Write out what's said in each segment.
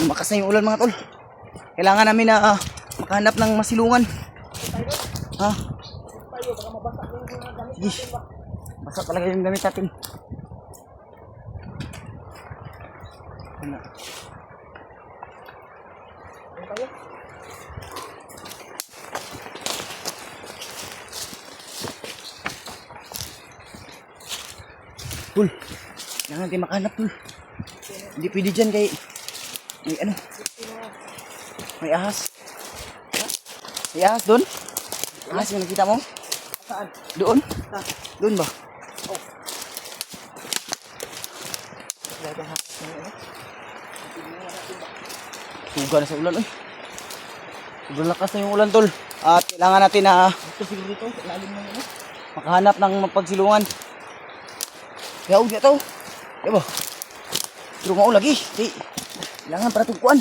Lumakas na yung ulan mga tol. Kailangan namin na makahanap ng masilungan. Ha? Sige. Basa talaga yung gamit natin. Ano? Tol, kailangan natin makahanap tol. Hindi pwede dyan kay may ano, may ahas. May ahas doon? Ahas yung nakita mo? Saan? Doon? Doon ba? Oh. Suga na sa ulan eh. Sobrang lakas na yung ulan tol. At kailangan natin na Ito siguro dito, lalim ng ano. makahanap ng mapagsilungan. Kaya huwag na to. Diba? Pero nga lagi. Di. Kailangan para itong kuan.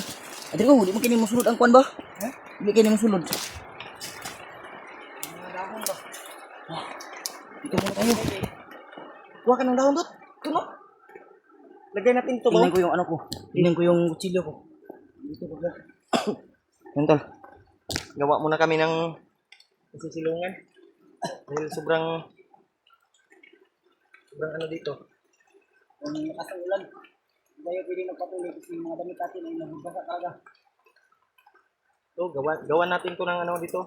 Adri ko, di mo kini musulod ang kuan ba? Di kini musulod. Mga dahon ba? Dito muna tayo. Kuha ka ng dahon doon. Ito no? Lagay natin ito ba? Tingnan ko yung ano ko. Tingnan ko yung kutsilyo ko. Dito ko ba? Yan tol. Gawa muna kami ng sisilungan. Dahil sobrang ano dito. Kung lakas ang ulan. Hindi tayo pwede magpatuloy kasi yung mga damit natin ay nagbasa talaga. So, gawa natin to ng ano dito.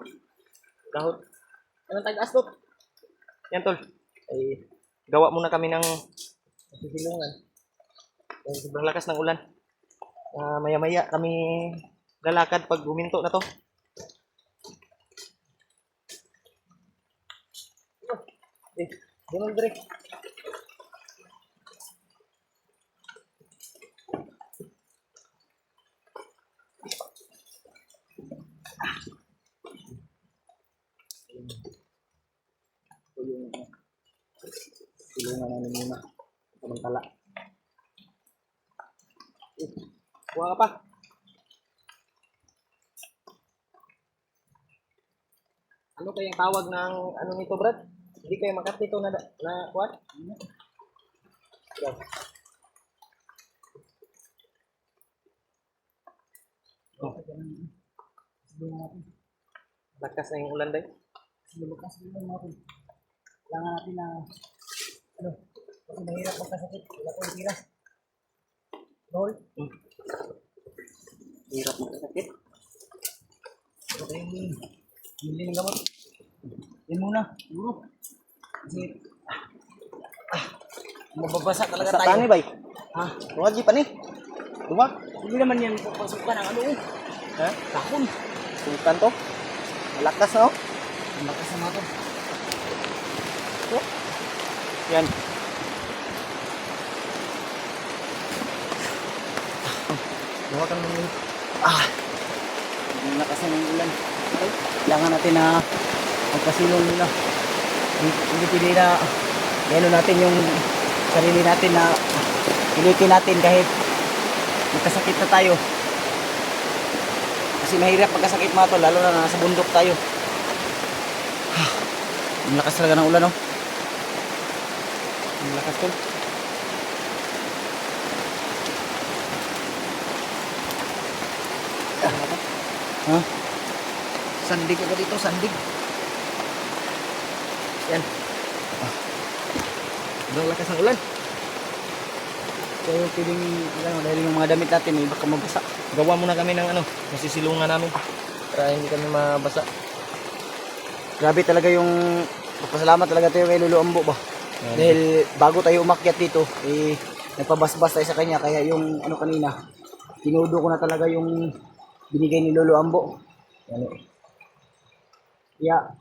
Dahon. Anong tagas to? Yan tol. Ay, gawa muna kami ng sisilungan. Dahil sobrang lakas ng ulan. Maya-maya kami lalakad pag guminto na to. Donald Drake. Tulungan namin muna. Samantala. Kuha ka pa. Ano kayang tawag ng ano nito, Brad? Hindi kayo makat nito na kuha? Yeah. Oh. Lakas na yung ulan dahil. Lumakas na yung natin. Kailangan natin na ano, kasi mahirap magkasakit. Wala ko yung tira. Roll. Hirap magkasakit. Ito yung hindi ng gamot. Yan muna. Siguro. Kasi mababasa talaga tayo. Saan ni bay? Ha? Ruwagi pa ni? Diba? Hindi naman yan pasukan ang ano eh. Ha? Takon. Sukan to? Malakas na oh. Ang lakas na natin. Yan. Gawa ka naman. Ang lakas na ng ulan. Kailangan natin na magkasilong muna. Hindi pwede na gano'n natin yung sarili natin na pilitin natin kahit magkasakit na tayo. Kasi mahirap magkasakit mga to, lalo na nasa bundok tayo. Ang lakas talaga ng ulan, no? Ang lakas tol. Ha? Sandig ako dito, sandig. Yan. Ang lakas ng ulan. Kaya pwedeng, dahil yung mga damit natin, eh, baka mabasa. Gawa muna kami ng ano, masisilungan namin. Para hindi kami mabasa. Grabe talaga yung pasalamat talaga tayo kay Lolo Ambo ba. Dahil bago tayo umakyat dito, eh nagpabasbas tayo sa kanya kaya yung ano kanina, tinudo ko na talaga yung binigay ni Lolo Ambo. Ano eh. Kaya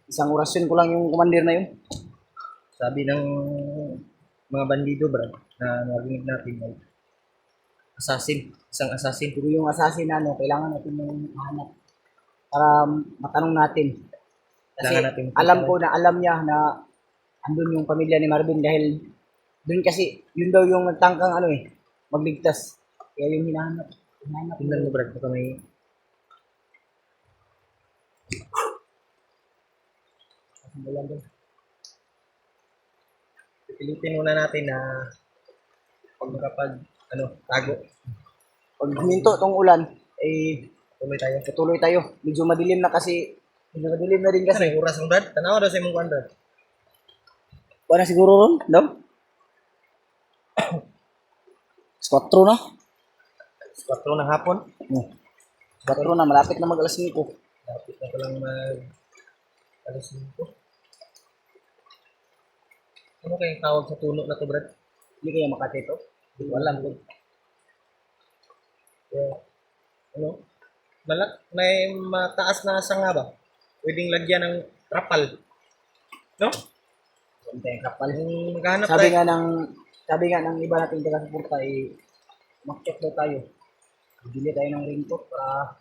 isang orasyon ko lang yung commander na yun. Sabi ng mga bandido, Brad, na narinig natin ay assassin, isang assassin. Pero yung assassin na ano, kailangan natin yung mahanap para matanong natin. Kasi Kailangan natin alam ko na alam niya na andun yung pamilya ni Marvin dahil dun kasi yun daw yung nagtangkang ano eh, magligtas. Kaya yung hinahanap. Tingnan mo, Brad, baka may pipilitin muna natin na pag makapag tago. Pag huminto tong ulan, eh, Tuloy tayo. tutuloy tayo. Medyo madilim na kasi. Medyo madilim na rin Kasi kasi. oras ng dad. Tanawa daw sa imong kuan dad. Wala siguro ron, daw? 4 na. 4 ng hapon. 4 na, malapit na mag alas 5. Dapat na ko lang mag alas 5. Ano kayong tawag sa tuno na to, Brad? Hindi kaya Makati to. Hindi ko alam. Yeah. Ano? May mataas na sanga ba? Pwedeng lagyan ng trapal. No? Konti kapal. Kung maghanap Sabi tayo. nga ng iba nating taga-suporta ay mag-check daw tayo. Bibili tayo ng raincoat para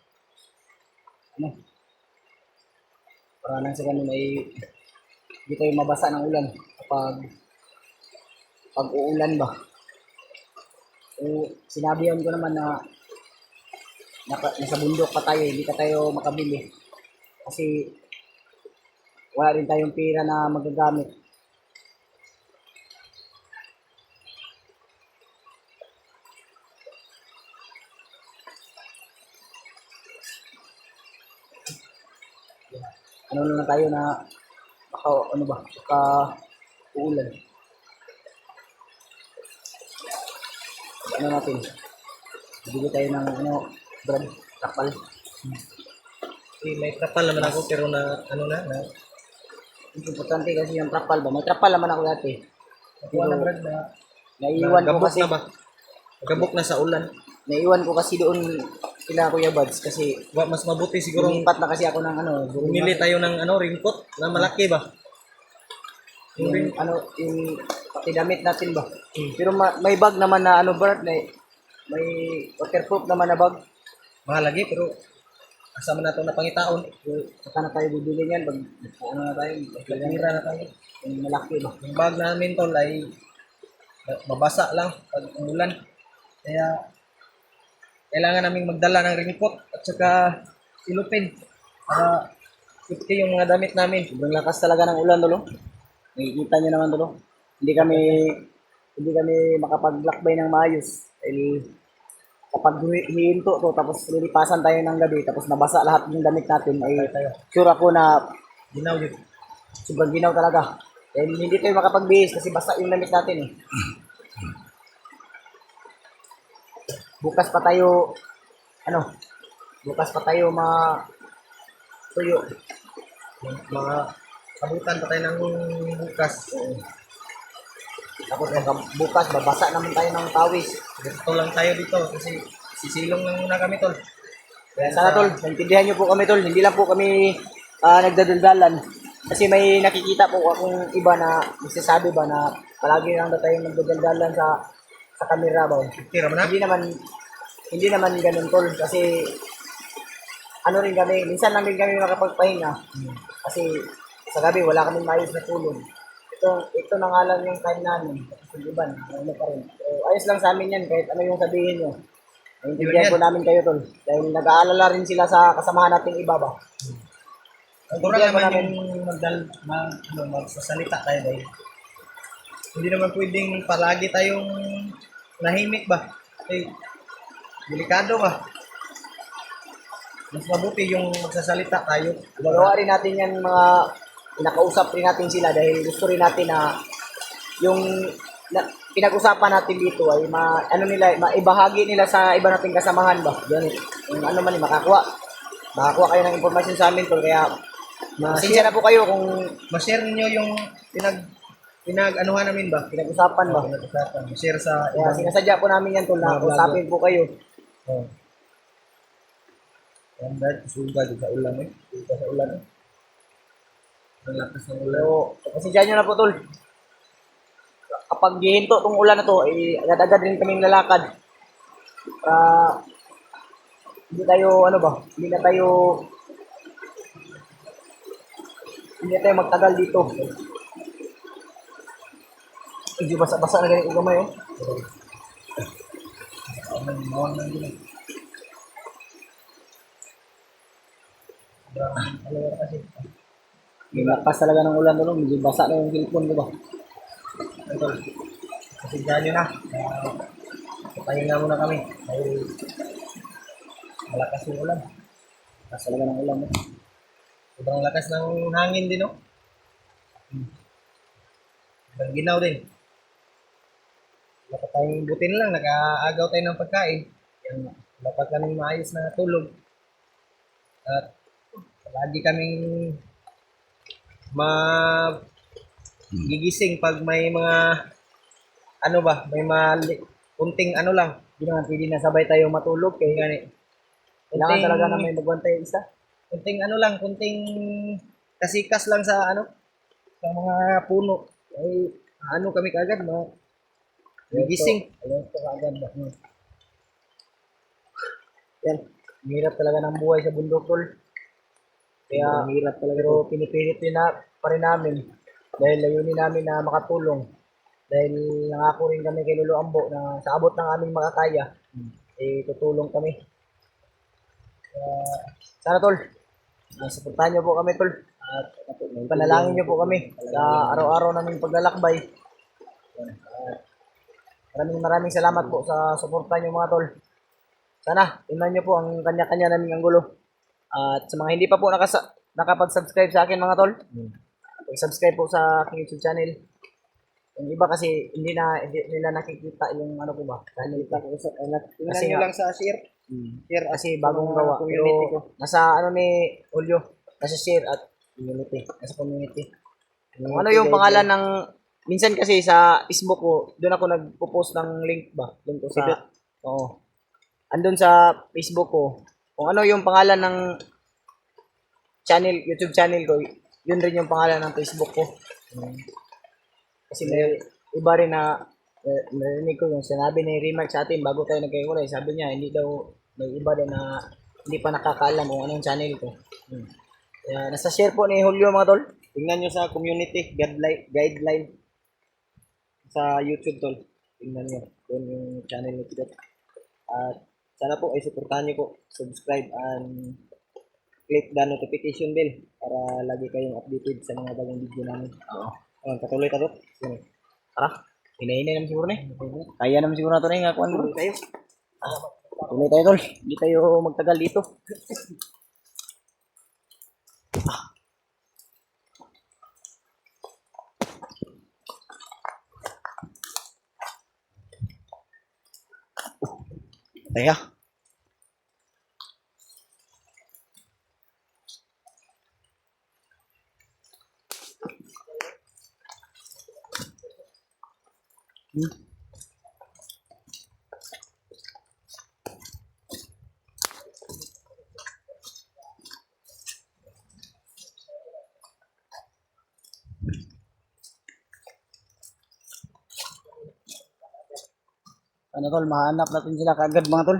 ano? Para nang sa ganun ay hindi tayo mabasa ng ulan pag uulan ba. So, sinabihan ko naman na nasa bundok pa tayo, hindi ka tayo makabili. Kasi wala rin tayong pera na magagamit. Ano na tayo na baka ano ba, baka uulan. Ano natin? Bibili tayo ng ano, brand, kapal. May trapal naman ako pero na ano na. Ang importante kasi yung trapal ba? May trapal naman ako dati. Nakuha na, Brad, na Naiiwan ko nagabok kasi, na ba? Nagabok na sa ulan. naiiwan ko kasi doon kila Kuya Buds kasi Mas mabuti siguro lumipat na kasi ako ng ano, bumili tayo ng ano, raincoat na malaki ba? yung ano, yung pati damit natin ba. Pero may bag naman na ano, Bert, may waterproof naman na bag. Mahal lagi pero kasama na ito na pangitaon. So, saka na tayo bibili niyan pag ano na tayo, Nagkamira na tayo. yung malaki ba. Yung bag namin tol ay mabasa lang pag umulan. Kaya kailangan naming magdala ng raincoat at saka silupin para safety yung mga damit namin. Sobrang lakas talaga ng ulan dolo. Nakikita niyo naman dolo. Hindi kami makapaglakbay ng maayos. Dahil kapag hihinto to tapos lilipasan tayo ng gabi tapos nabasa lahat ng damit natin ay sure ako na Ginaw yun. sobrang ginaw talaga. Dahil hindi tayo makapagbihis kasi basa yung damit natin eh. Bukas pa tayo tuyo. Mga kabutan pa tayo ng bukas. Tapos bukas babasa naman tayo ng pawis. Dito lang tayo dito kasi sisilong lang muna kami tol. Kaya sana tol, naintindihan niyo po kami tol. Hindi lang po kami nagdadaldalan. Kasi may nakikita po akong iba na nagsasabi ba na palagi lang daw tayong nagdadaldalan sa camera ba. Tira mo na? Hindi naman ganun tol kasi ano rin kami, minsan lang din kami makapagpahinga. Kasi sa gabi wala kaming maayos na tulog. Ito na nga lang yung time namin. Yung iba na, ano pa rin. So, ayos lang sa amin yan kahit ano yung sabihin nyo. Naintindihan po namin kayo tol. Dahil nag-aalala rin sila sa kasamahan nating iba ba. Ang kurang naman yung magsasalita tayo dahil hindi naman pwedeng palagi tayong nahimik ba? Kasi delikado ba? Mas mabuti yung magsasalita tayo. Gagawa rin natin yan mga pinakausap rin natin sila dahil gusto rin natin na yung pinag-usapan natin dito ay maibahagi nila sa iba nating kasamahan ba. Yan, yung ano man makakuha kayo ng impormasyon sa amin tol kaya pasensya na po kayo kung Ma-share niyo yung pinag-anuhan namin ba? pinag-usapan ba. Pinag-usapan. Ma-share sa Kaya sinasadya po namin yan tol na Mga usapin po kayo. Oh. Yan dahil suga sa ulan eh. Suga sa ulan eh. Ang lakas ng ulan. So, pasensya nyo na po tol. Kapag gihinto tong ulan na to, agad-agad rin kaming lalakad. Hindi na tayo magtagal dito. Medyo basa-basa na ganyan yung gamay oh. Mawang lang yun eh. Kasi Yung lakas talaga ng ulan doon, medyo basa na yung cellphone ko ba. ito, pasensyahan nyo na. Papahinga muna kami. Dahil Malakas yung ulan. Lakas talaga ng ulan. Eh. Sobrang lakas ng hangin din, no? Sobrang ginaw din. Wala pa tayong butin lang, nag-aagaw tayo ng pagkain. Yan, wala pa kaming maayos na tulog. At lagi kaming magigising pag may mga ano ba, may kunting ano lang. Hindi naman pwede na sabay tayo matulog. Kaya gani. Kailangan talaga na may magbantay isa. Kunting ano lang, kunting kasikas lang sa ano, sa mga puno. Ay, ano kami kagad, gigising. Alam ko agad ba? Yan. Hirap talaga ng buhay sa bundok, tol. Kaya, Hirap talaga. pero pinipilit din na pa rin namin. Dahil layunin namin na makatulong. Dahil nangako rin kami kay Lolo Ambo na sa abot ng aming makakaya, tutulong kami. Sana, tol, suportahan niyo po kami, tol. At panalangin niyo po kami sa araw-araw naming paglalakbay. Maraming salamat po sa suporta niyo, mga tol. Sana, tingnan niyo po ang kanya-kanya naming anggulo. At sa mga hindi pa po nakapag-subscribe sa akin, mga tol, subscribe po sa aking YouTube channel. Yung iba kasi hindi nila nakikita yung ano ko ba. Tingnan nyo lang sa share. Share kasi bagong gawa. Community ko. Pero nasa ano ni Julio, nasa share at community. Nasa community. Kung ano yung pangalan ng minsan kasi sa Facebook ko, doon ako nagpo-post ng link ba? Doon ko sa oo. Andun sa Facebook ko. Kung ano yung pangalan ng YouTube channel ko, yun rin yung pangalan ng Facebook ko. Kasi may iba rin na narinig ko yung sinabi ni Remark sa atin bago tayo nagkahiwalay. Sabi niya, hindi daw may iba din na hindi pa nakakaalam kung anong channel ko. Kaya nasa share po ni Julio, mga tol. Tingnan nyo sa community guideline sa YouTube, tol. Tingnan nyo. Doon yung channel ni Pidot. At sana po ay suportahan nyo po. Subscribe and click the notification bell para lagi kayong updated sa mga bagong video namin. Oo. Patuloy tayo. Tara, hinahinay naman siguro na. Kaya naman siguro na ito na yung ngakuan bro. Tuloy tayo, tol. Hindi tayo magtagal dito. Teka. Ano tol, mahanap natin sila kaagad mga tol.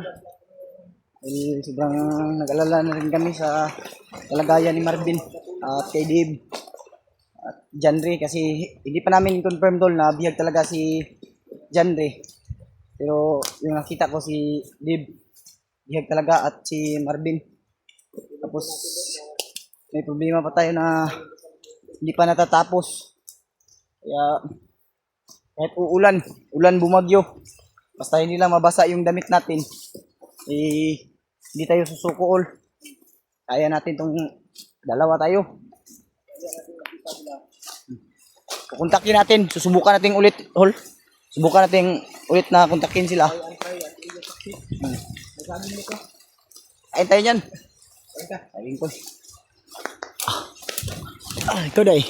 Dahil sobrang nag-alala na rin kami sa kalagayan ni Marvin at kay Dave at Janre kasi hindi pa namin confirm tol na bihag talaga si Janre. Pero yung nakita ko si Dave bihag talaga at si Marvin. Tapos may problema pa tayo na hindi pa natatapos. Kaya kahit ulan bumagyo, basta hindi lang mabasa yung damit natin, hindi tayo susuko all. Kaya natin tong dalawa tayo. Kontakin natin, susubukan natin ulit, all. Subukan natin ulit na kontakin sila. Ayun tayo dyan. Ayun ko. Ikaw dahi.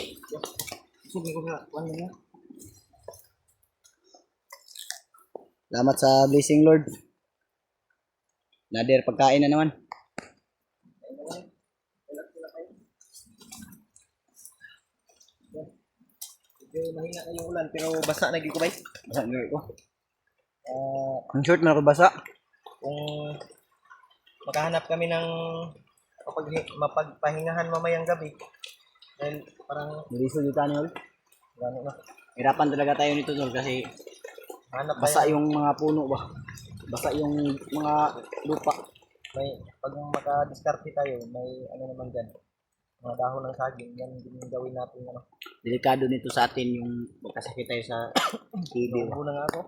Salamat sa blessing, Lord. Nader pagkain na naman. Medyo mahina na yung ulan pero basa na ko bay. Basa nga ko. Ang short man ako basa. Kung makahanap kami ng mapagpahingahan mamayang gabi dahil parang Nilisod yung tanong ulit. ano na, Hirapan talaga tayo nito, Tol, kasi hanap basa tayo. yung mga puno ba. Basa yung mga lupa. May pag makadiskarte tayo, may ano naman diyan. Mga dahon ng saging, yan din yung gawin natin ano. Delikado nito sa atin yung magkasakit tayo sa TV. Naubo na nga ako.